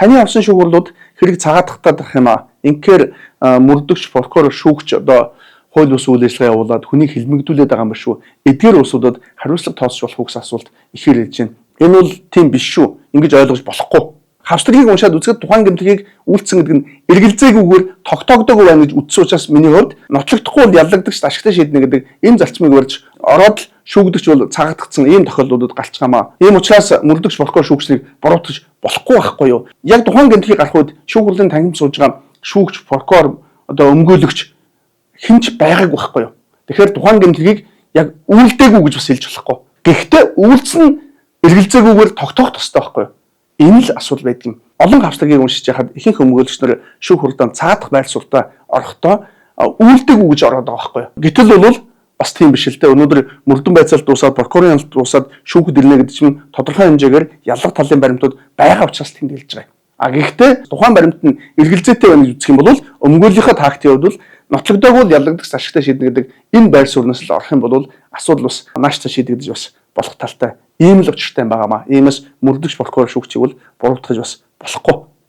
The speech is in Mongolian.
таны авсан шүүгурлууд хэрэг цагаатгахтаа дах юм аа. Инхээр мөрдөгч прокурор шүүгч одоо хууль бус үйл ажиллагаа явуулаад хүнийг хилмигдүүлээд байгаа юм ба шүү. Эдгээр улсуудад хариуцлага тооцож болох үгс асуулт ихээр хэлж байна. Энэ бол тийм биш шүү. Ингэж ойлгож болохгүй. Хавцлагийг уншаад үзэхэд тухайн гэмтгийг үйлцсэн гэдэг нь эргэлзээгүйгээр тогтоогдоогүй байна гэж үзсэн учраас миний хувьд нотлогдохгүй бол яллагдагч ашигтай шийднэ гэдэг ийм зарчмыг барьж ороод л шүүгдэгч бол цагаатгцсан ийм тохиолдлуудад галчгаамаа. Ийм учраас мөрдөгч прокурор шүүгчнийг буруутгаж болохгүй байхгүй юу? Яг тухайн гэмтгийг гарах үед шүүгүрлийн тангим сууж байгаа шүүгч прокурор одоо өмгөөлөгч хинч байгаагүй байхгүй юу? Тэгэхээр тухайн гэмтгийг яг үйлдээгүй гэж бас хэлж болохгүй. Гэхдээ үйлдсэн эргэлзээгүйгээр тогтоох ёстой байхгүй юу? Энэ л асуудал байдаг юм. Олон хавцлагийг уншиж яхад ихэнх өмгөөлөгч нар шүүх хурлаанд цаадах байр суурьтай орохдоо үйлдээгүй гэж ороод байгаа байхгүй юу? Гэтэл бол бас тийм биш л дээ. Өнөөдөр мөрдөн байцаалт дуусаад прокурорын ялалт дуусаад шүүхэд ирнэ гэдэг чинь тодорхой хэмжээгээр яллах талын баримтууд байгаа учраас тэнд хэлж байгаа юм. Гэхдээ тухайн баримт нь эргэлзээтэй байна гэж үзэх юм бол өмгөөллийнхаа тактикийн хувьд бол нотлогдоогүй яллагдах ашигтай шийднэ гэдэг энэ байр сууриас л орох юм бол асуудал бас нааштай шийдэгдэж бас болох талтай ийм л учиртай юм байгаамаа. Иймээс мөрдөгч прокурор шүүгчийг бол буруутгаж бас болохгүй.